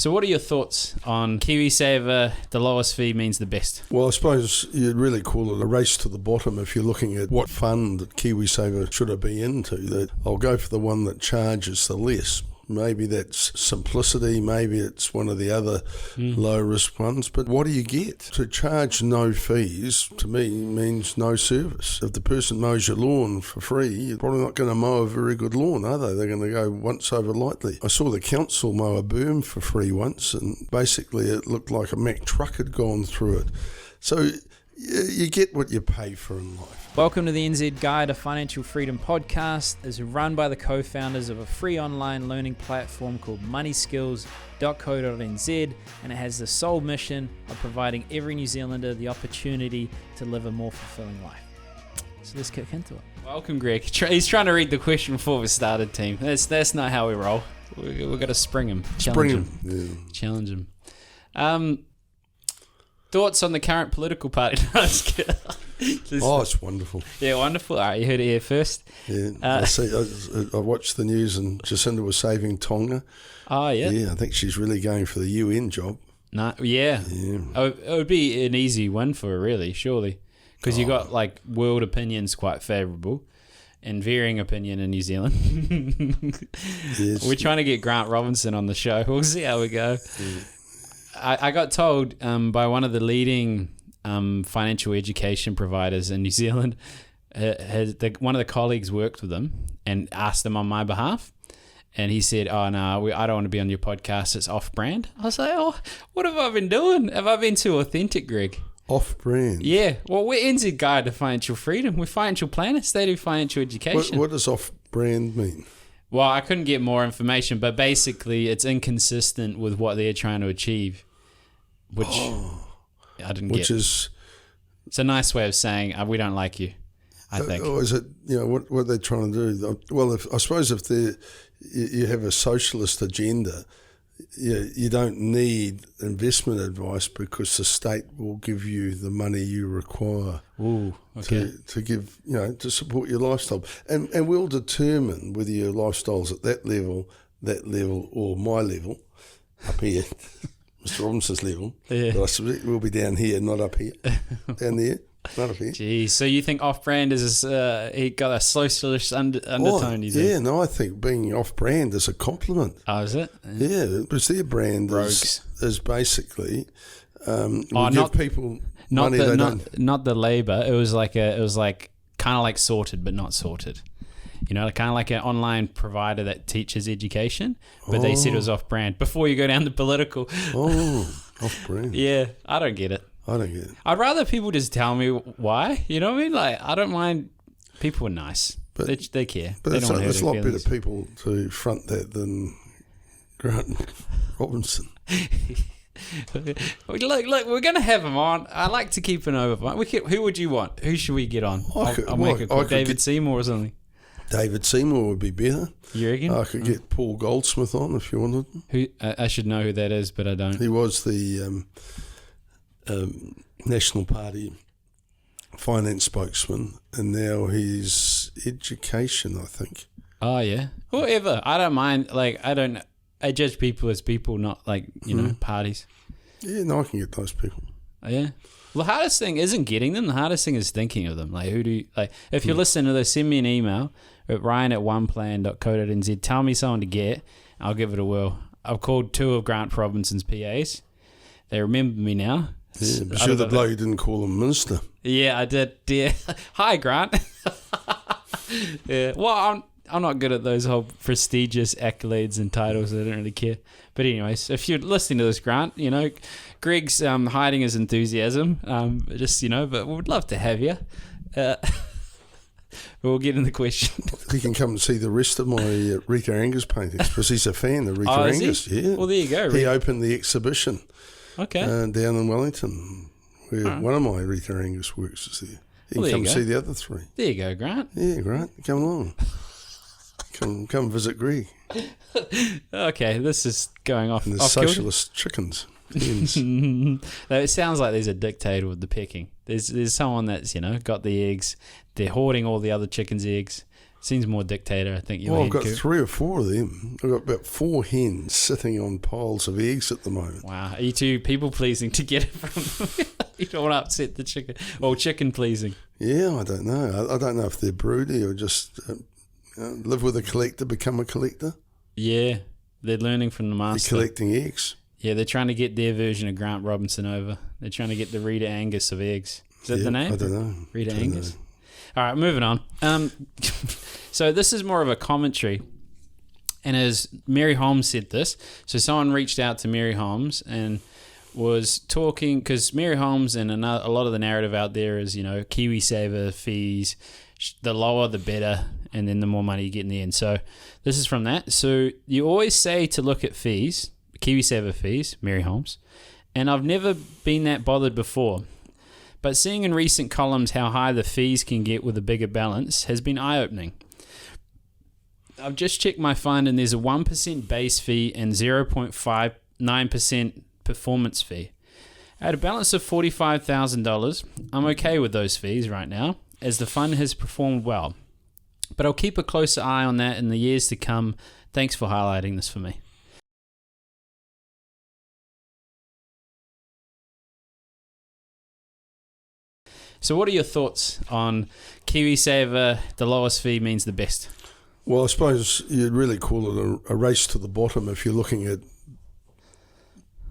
So what are your thoughts on KiwiSaver? The lowest fee means the best. Well, I suppose you'd really call it a race to the bottom if you're looking at what fund that KiwiSaver should it be into. That I'll go for the one that charges the less. Maybe that's Simplicity, maybe it's one of the other low-risk ones, but what do you get? To charge no fees, to me, means no service. If the person mows your lawn for free, you're probably not going to mow a very good lawn, are they? They're going to go once over lightly. I saw the council mow a berm for free once, and basically it looked like a Mack truck had gone through it. So you get what you pay for in life. Welcome to the NZ Guide to Financial Freedom podcast. It's run by the co-founders of a free online learning platform called moneyskills.co.nz, and it has the sole mission of providing every New Zealander the opportunity to live a more fulfilling life. So let's kick into it. Welcome, Greg. He's trying to read the question before we started, team. That's not how we roll. We've got to spring him. Challenge him. Thoughts on the current political party? It's wonderful. Yeah, wonderful. All right, you heard it here first. Yeah, I watched the news and Jacinda was saving Tonga. Oh, yeah? Yeah, I think she's really going for the UN job. No, yeah. It would be an easy win for her, really, surely. Because you got, like, world opinions quite favourable and varying opinion in New Zealand. Yes. We're trying to get Grant Robinson on the show. We'll see how we go. Yeah. I got told by one of the leading financial education providers in New Zealand, one of the colleagues worked with him and asked him on my behalf. And he said, I don't want to be on your podcast. It's Offbrand. I was like, what have I been doing? Have I been too authentic, Greg? Offbrand? Yeah. Well, we're NZ Guide to Financial Freedom. We're financial planners. They do financial education. What does Offbrand mean? Well, I couldn't get more information, but basically it's inconsistent with what they're trying to achieve. Which I didn't get. It's a nice way of saying we don't like you, I think. Or is it, what they're trying to do? Well, I suppose if you have a socialist agenda, you don't need investment advice because the state will give you the money you require to give, to support your lifestyle. And we'll determine whether your lifestyle's at that level, or my level, up here. Mr. Robinson's level, but I suspect we'll be down here, not up here. Down there, not up here. Geez, so you think Offbrand is he got a socialist undertone? I think being Offbrand is a compliment. Oh, is it? Yeah, because their brand is basically give people money they don't. Not the labour. It was like kind of like sorted, but not sorted. Kind of like an online provider that teaches education, but they said it was off-brand. Before you go down the political. Off-brand. Yeah, I don't get it. I'd rather people just tell me why. You know what I mean? Like, I don't mind. People are nice. But they care. But they it's a lot better people to front that than Grant Robinson. Look, we're going to have him on. I like to keep an overview. Who would you want? Who should we get on? I'll make a call. David Seymour or something. David Seymour would be better. You reckon? I could get Paul Goldsmith on if you wanted. Who I should know who that is, but I don't. He was the National Party finance spokesman, and now he's education, I think. Oh, yeah. Whatever. I don't mind. Like, I judge people as people, not like, parties. Yeah, no, I can get those people. Oh, yeah. Well, the hardest thing isn't getting them. The hardest thing is thinking of them. Like, if you're listening to this, send me an email at ryan@oneplan.co.nz. Tell me someone to get. I'll give it a whirl. I've called 2 of Grant Robinson's PAs. They remember me now. Yeah, but you're the bloke who didn't call him minister. Yeah, I did. Yeah. Hi, Grant. Yeah. Well, I'm not good at those whole prestigious accolades and titles. I don't really care. But anyways, if you're listening to this, Grant, Greg's hiding his enthusiasm, but we'd love to have you. We'll get in the question. He can come and see the rest of my Rita Angus paintings because he's a fan of Rita Angus. Yeah. Well, there you go. He opened the exhibition down in Wellington where one of my Rita Angus works is there. You can come see the other 3. There you go, Grant. Yeah, Grant. Come along. Come visit Greg. Okay, this is going off. And there's socialist chickens. It sounds like there's a dictator with the pecking. There's someone that's got the eggs. They're hoarding all the other chickens' eggs. Seems more dictator, I think. Well, I've got 3 or 4 of them. I've got about 4 hens sitting on piles of eggs at the moment. Wow. Are you too people-pleasing to get it from them? You don't want to upset the chicken. Or chicken-pleasing. Yeah, I don't know. I don't know if they're broody or just live with a collector, become a collector. Yeah, they're learning from the master. They're collecting eggs. Yeah, they're trying to get their version of Grant Robinson over. They're trying to get the Rita Angus of eggs. Is that the name? I don't know. Rita Angus. All right, moving on. So this is more of a commentary. And as Mary Holmes said this, so someone reached out to Mary Holmes and was talking, because Mary Holmes and a lot of the narrative out there is, KiwiSaver fees, the lower the better, and then the more money you get in the end. So this is from that. So you always say to look at fees, KiwiSaver fees, Mary Holmes, and I've never been that bothered before. But seeing in recent columns how high the fees can get with a bigger balance has been eye-opening. I've just checked my fund and there's a 1% base fee and 0.59% performance fee. At a balance of $45,000, I'm okay with those fees right now, as the fund has performed well. But I'll keep a closer eye on that in the years to come. Thanks for highlighting this for me. So what are your thoughts on KiwiSaver, the lowest fee means the best? Well, I suppose you'd really call it a race to the bottom if you're looking at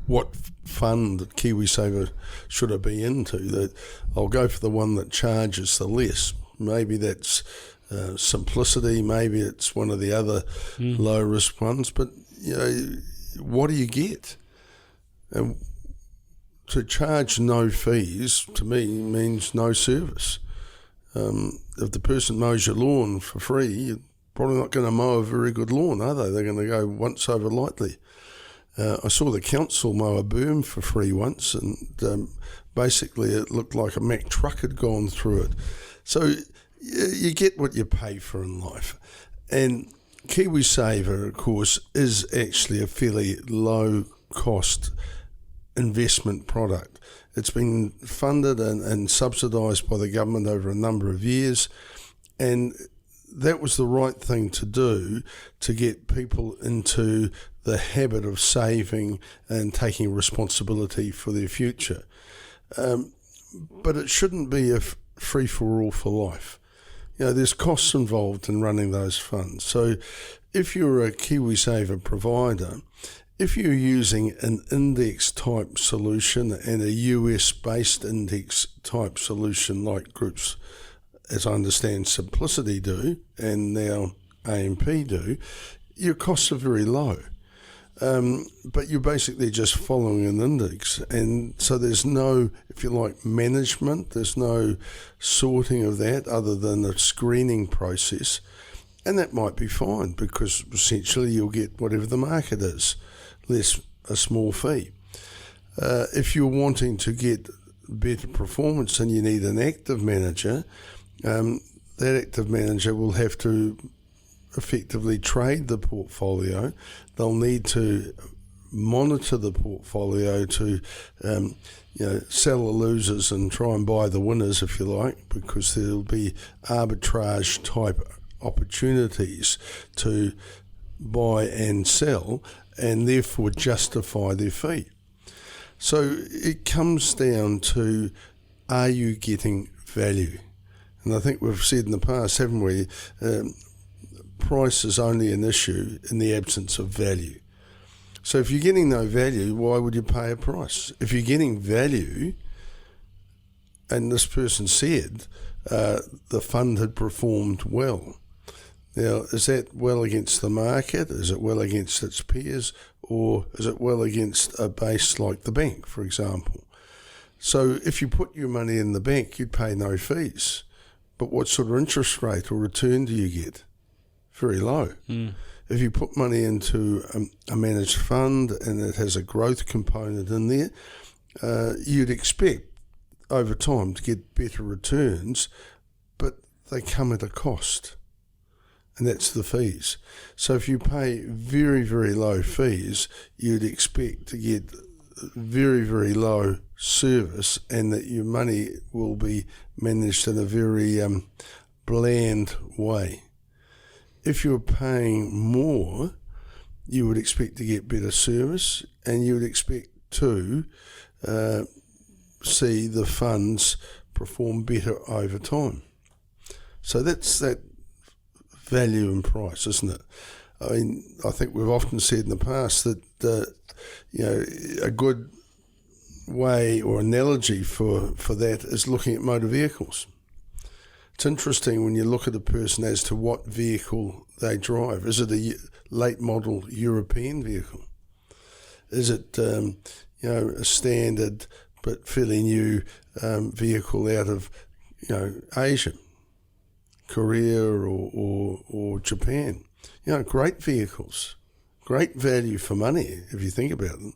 what fund that KiwiSaver should I be into. That I'll go for the one that charges the less. Maybe that's Simplicity, maybe it's one of the other low risk ones, but what do you get? And to charge no fees, to me, means no service. If the person mows your lawn for free, you're probably not going to mow a very good lawn, are they? They're going to go once over lightly. I saw the council mow a berm for free once, and basically it looked like a Mack truck had gone through it. So you get what you pay for in life. And KiwiSaver, of course, is actually a fairly low-cost investment product. It's been funded and subsidised by the government over a number of years, and that was the right thing to do to get people into the habit of saving and taking responsibility for their future. But it shouldn't be a free-for-all for life. There's costs involved in running those funds. So if you're a KiwiSaver provider, if you're using an index type solution and a US-based index type solution like groups, as I understand, Simplicity do, and now AMP do, your costs are very low. But you're basically just following an index. And so there's no, if you like, management, there's no sorting of that other than a screening process. And that might be fine because essentially you'll get whatever the market is, less a small fee. If you're wanting to get better performance and you need an active manager, that active manager will have to effectively trade the portfolio. They'll need to monitor the portfolio to sell the losers and try and buy the winners, if you like, because there'll be arbitrage type opportunities to buy and sell and therefore justify their fee. So it comes down to, are you getting value? And I think we've said in the past, haven't we, price is only an issue in the absence of value. So if you're getting no value, why would you pay a price? If you're getting value, and this person said the fund had performed well. Now, is that well against the market? Is it well against its peers? Or is it well against a base like the bank, for example? So if you put your money in the bank, you'd pay no fees. But what sort of interest rate or return do you get? Very low. If you put money into a managed fund and it has a growth component in there, you'd expect over time to get better returns, but they come at a cost, and that's the fees. So if you pay very, very low fees, you'd expect to get very, very low service and that your money will be managed in a very bland way. if you're paying more, you would expect to get better service, and you would expect to see the funds perform better over time. So that's that value and price, isn't it? I mean, I think we've often said in the past that a good way or analogy for that is looking at motor vehicles. It's interesting when you look at a person as to what vehicle they drive. Is it a late model European vehicle? Is it a standard but fairly new vehicle out of Asia, Korea or Japan? Great vehicles, great value for money if you think about them,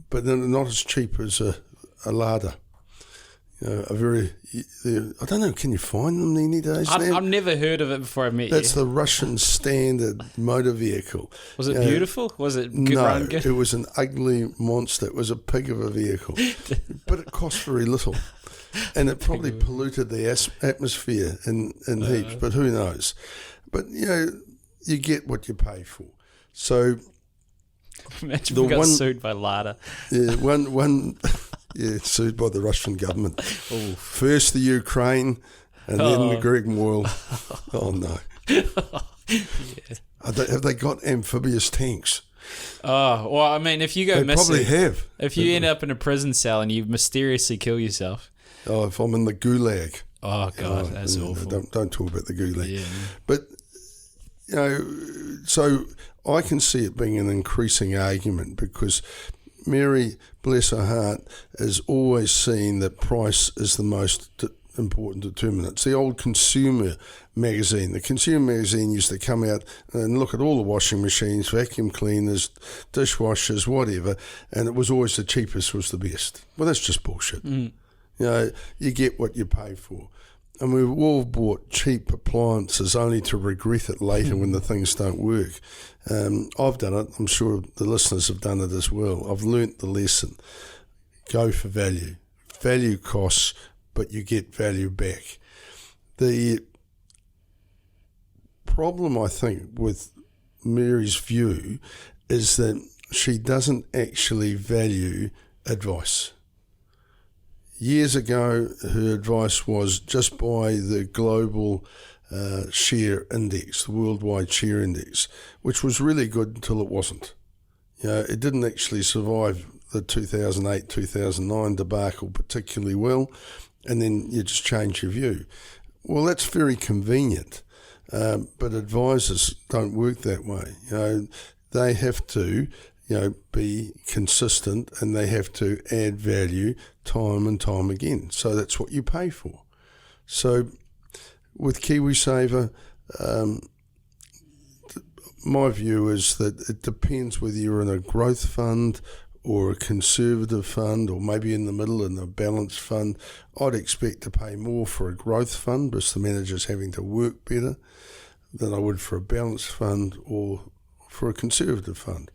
but then not as cheap as a Lada. I don't know, can you find them any days now? I've never heard of it before I met you. That's the Russian standard motor vehicle. Was it beautiful? Was it good? No, it was an ugly monster. It was a pig of a vehicle. But it cost very little. And it probably polluted the atmosphere in heaps, but who knows? But, you get what you pay for. So... Imagine we got sued by Lada. Yeah, one sued by the Russian government. Ooh. First the Ukraine, and then the Greg Moyle. Oh, no. Yeah. Have they got amphibious tanks? Oh, well, I mean, if you go missing... They probably have. If you end up in a prison cell and you mysteriously kill yourself... Oh, if I'm in the gulag. Oh, God, that's awful. Don't talk about the gulag. Yeah. But, so I can see it being an increasing argument because Mary, bless her heart, has always seen that price is the most important determinant. It's the old consumer magazine. The consumer magazine used to come out and look at all the washing machines, vacuum cleaners, dishwashers, whatever, and it was always the cheapest was the best. Well, that's just bullshit. You get what you pay for. And we've all bought cheap appliances only to regret it later when the things don't work. I've done it. I'm sure the listeners have done it as well. I've learnt the lesson. Go for value. Value costs, but you get value back. The problem, I think, with Mary's view is that she doesn't actually value advice. Years ago, her advice was just buy the global share index, the worldwide share index, which was really good until it wasn't. It didn't actually survive the 2008-2009 debacle particularly well, and then you just change your view. Well, that's very convenient, but advisors don't work that way. They have to be consistent, and they have to add value time and time again. So that's what you pay for. So with KiwiSaver, my view is that it depends whether you're in a growth fund or a conservative fund, or maybe in the middle in a balanced fund. I'd expect to pay more for a growth fund because the manager's having to work better than I would for a balanced fund or for a conservative fund.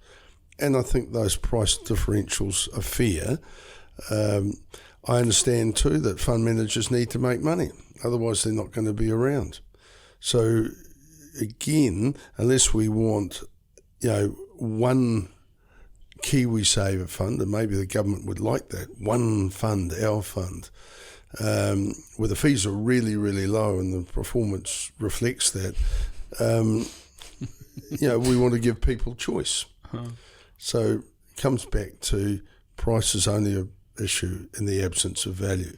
And I think those price differentials are fair. I understand too that fund managers need to make money, otherwise they're not going to be around. So again, unless we want, one KiwiSaver fund, and maybe the government would like that, one fund, our fund, where the fees are really, really low and the performance reflects that, we want to give people choice. So it comes back to price is only an issue in the absence of value.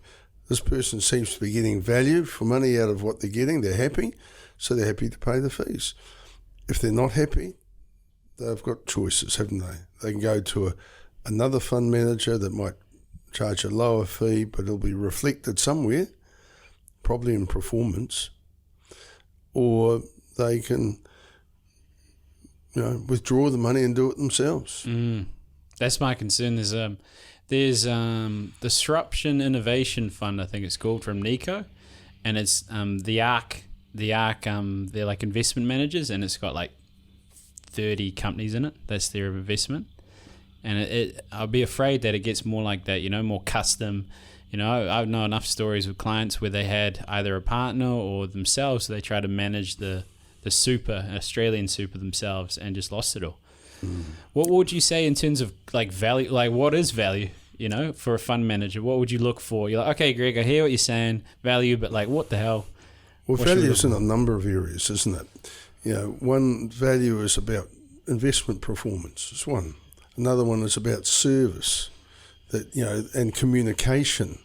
This person seems to be getting value for money out of what they're getting. They're happy, so they're happy to pay the fees. If they're not happy, they've got choices, haven't they? They can go to another fund manager that might charge a lower fee, but it'll be reflected somewhere, probably in performance, or they can withdraw the money and do it themselves. That's my concern. There's Disruption Innovation Fund, I think it's called, from Nico, and it's the ARC. They're like investment managers, and it's got like 30 companies in it. That's their investment, and I'll be afraid that it gets more like that. More custom. I know enough stories with clients where they had either a partner or themselves. So they try to manage the super, Australian super themselves, and just lost it all. What would you say in terms of like value? Like, what is value? You know, for a fund manager, what would you look for? You're like, okay, Greg, I hear what you're saying, value, but like, what the hell? Well, value is in a number of areas, isn't it? You know, one value is about investment performance. It's one. Another one is about service, that and communication.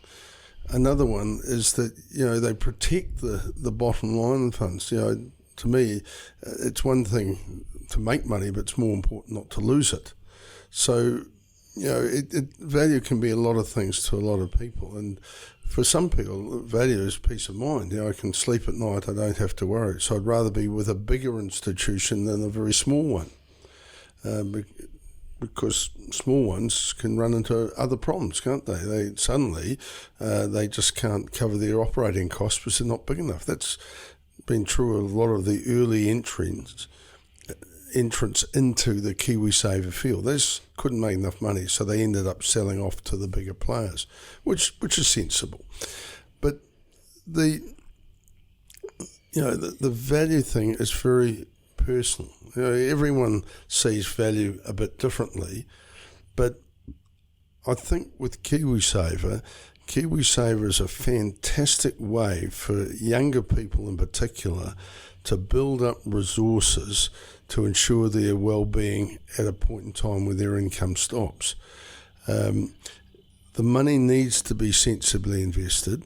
Another one is that they protect the bottom line funds. To me, it's one thing to make money, but it's more important not to lose it. So, value can be a lot of things to a lot of people, and for some people, value is peace of mind. I can sleep at night, I don't have to worry. So I'd rather be with a bigger institution than a very small one, because small ones can run into other problems, can't they? They suddenly just can't cover their operating costs because they're not big enough. That's been true of a lot of the early entrants into the KiwiSaver field. They just couldn't make enough money, so they ended up selling off to the bigger players, which is sensible. But the value thing is very personal. Everyone sees value a bit differently, but I think with KiwiSaver is a fantastic way for younger people in particular to build up resources to ensure their well-being at a point in time where their income stops. The money needs to be sensibly invested.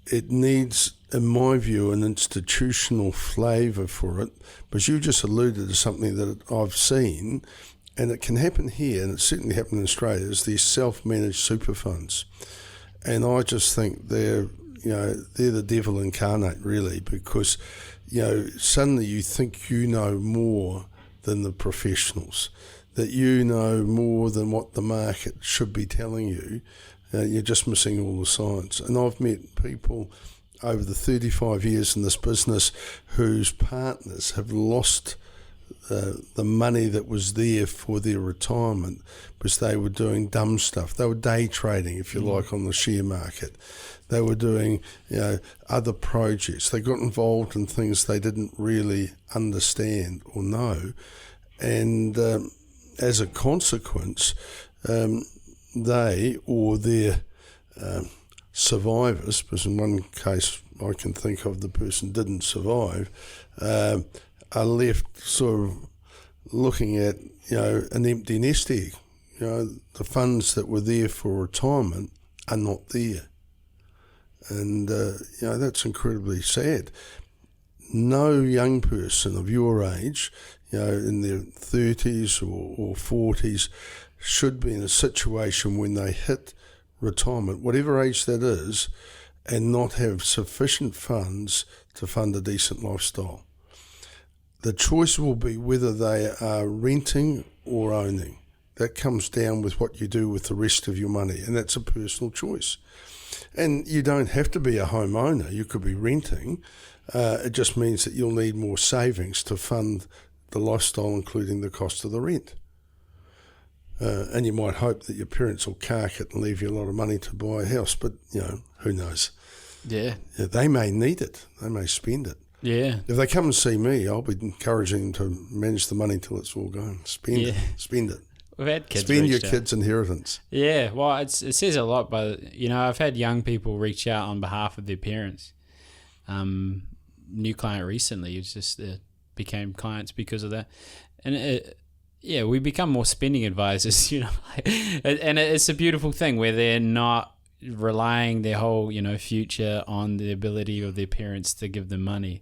It needs, in my view, an institutional flavour for it, because you just alluded to something that I've seen, and it can happen here, and it certainly happened in Australia, is these self-managed super funds. And I just think they're the devil incarnate, really, because suddenly you think you know more than the professionals, that you know more than what the market should be telling you. You're just missing all the signs. And I've met people over the 35 years in this business whose partners have lost the money that was there for their retirement because they were doing dumb stuff. They were day trading, if you like, on the share market. They were doing other projects. They got involved in things they didn't really understand or know. And as a consequence, they or their survivors, because in one case I can think of the person didn't survive, are left sort of looking at an empty nest egg. The funds that were there for retirement are not there. And, that's incredibly sad. No young person of your age, in their 30s or 40s, should be in a situation when they hit retirement, whatever age that is, and not have sufficient funds to fund a decent lifestyle. The choice will be whether they are renting or owning. That comes down with what you do with the rest of your money, and that's a personal choice. And you don't have to be a homeowner. You could be renting. It just means that you'll need more savings to fund the lifestyle, including the cost of the rent. And you might hope that your parents will cark it and leave you a lot of money to buy a house, but, who knows? Yeah. They may need it. They may spend it. Yeah. If they come and see me, I'll be encouraging them to manage the money till it's all gone. Spend it. We've had kids spend your kids' inheritance. Yeah, well, it says a lot, but I've had young people reach out on behalf of their parents. New client recently, it's just became clients because of that, and we become more spending advisors, and it's a beautiful thing where they're not relying their whole future on the ability of their parents to give them money.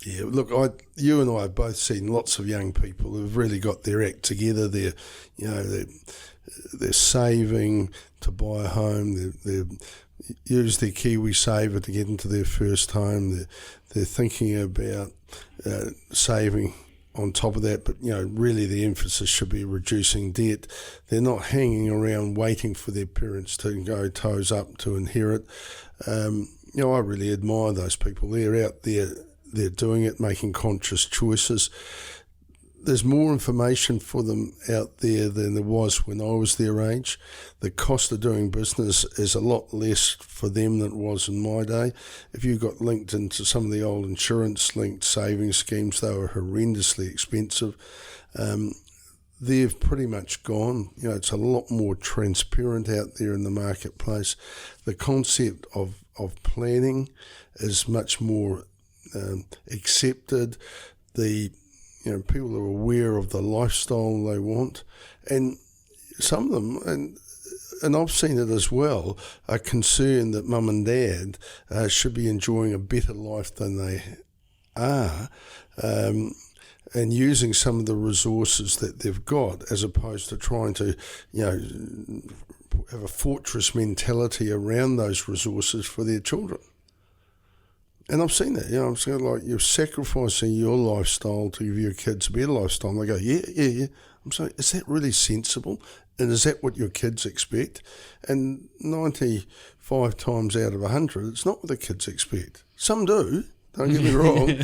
Yeah, look, you and I have both seen lots of young people who've really got their act together. They're saving to buy a home. They've used their KiwiSaver to get into their first home. They're thinking about saving on top of that, but really the emphasis should be reducing debt. They're not hanging around waiting for their parents to go toes up to inherit. I really admire those people. They're out there. They're doing it, making conscious choices. there's more information for them out there than there was when I was their age. The cost of doing business is a lot less for them than it was in my day. If you got linked into some of the old insurance-linked savings schemes, they were horrendously expensive. They've pretty much gone. It's a lot more transparent out there in the marketplace. The concept of planning is much more accepted. People are aware of the lifestyle they want, and some of them, and I've seen it as well, are concerned that mum and dad should be enjoying a better life than they are, and using some of the resources that they've got, as opposed to trying to, have a fortress mentality around those resources for their children. And I've seen that, I'm saying, like, you're sacrificing your lifestyle to give your kids a better lifestyle. And they go, yeah. I'm saying, is that really sensible? And is that what your kids expect? And 95 times out of 100, it's not what the kids expect. Some do, don't get me wrong,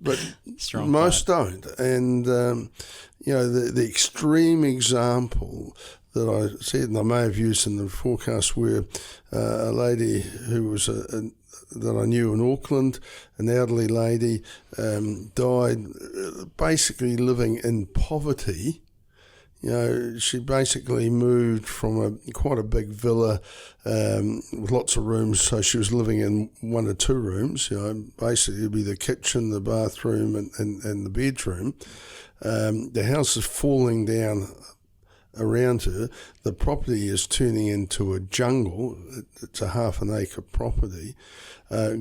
but most don't. And, the extreme example that I said, and I may have used in the forecast, where a lady who was that I knew in Auckland, an elderly lady, died basically living in poverty. She basically moved from quite a big villa with lots of rooms, so she was living in 1 or 2 rooms. Basically it'd be the kitchen, the bathroom, and the bedroom. The house is falling down around her. The property is turning into a jungle. It's a half an acre property.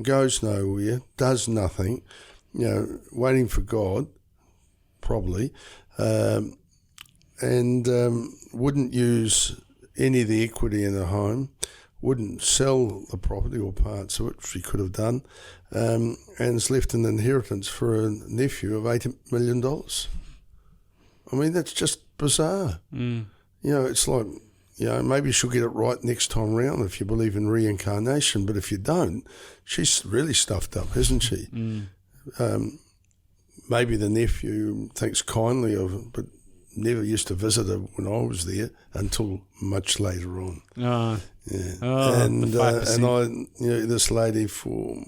Goes nowhere, does nothing, waiting for God, probably, and wouldn't use any of the equity in her home, wouldn't sell the property or parts of it, which she could have done, and has left an inheritance for a nephew of $80 million. I mean, that's just bizarre. It's like, maybe she'll get it right next time round if you believe in reincarnation, but if you don't, she's really stuffed up, isn't she? Maybe the nephew thinks kindly of her, but never used to visit her when I was there until much later on. And I knew this lady for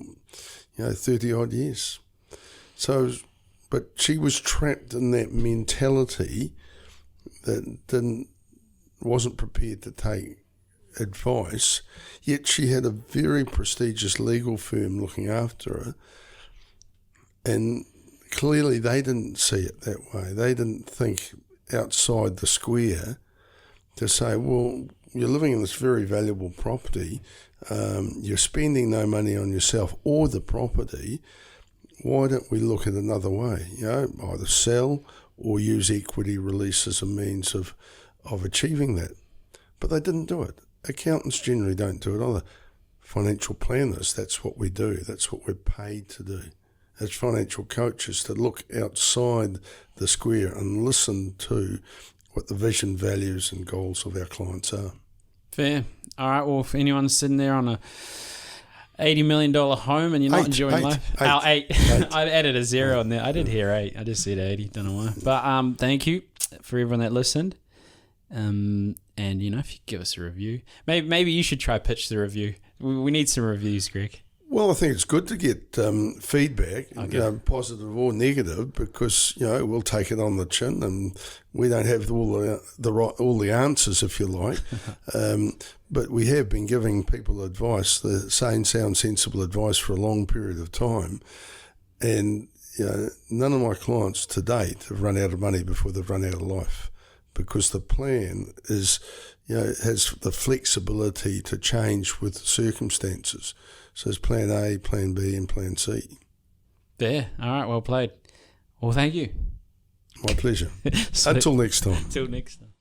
30 odd years. So, but she was trapped in that mentality that wasn't prepared to take advice, yet she had a very prestigious legal firm looking after her, and clearly they didn't see it that way. They didn't think outside the square to say, well, you're living in this very valuable property, you're spending no money on yourself or the property, why don't we look at another way? Either sell or use equity release as a means of achieving that. But they didn't do it. Accountants generally don't do it either. Financial planners, that's what we do. That's what we're paid to do. As financial coaches, to look outside the square and listen to what the vision, values and goals of our clients are. Fair. All right, well, if anyone's sitting there on a $80 million home and you're not enjoying life. Eight. I added a 0 on there. I did hear 8. I just said 80. Don't know why. But thank you for everyone that listened. And if you give us a review, maybe you should try pitch the review. We need some reviews, Greg. Well, I think it's good to get feedback, positive or negative, because we'll take it on the chin, and we don't have all the answers, if you like. But we have been giving people advice, the sane, sound, sensible advice for a long period of time, and none of my clients to date have run out of money before they've run out of life, because the plan is has the flexibility to change with circumstances. So there's plan A, plan B, and plan C. There. All right. Well played. Well, thank you. My pleasure. Until next time. Until next time.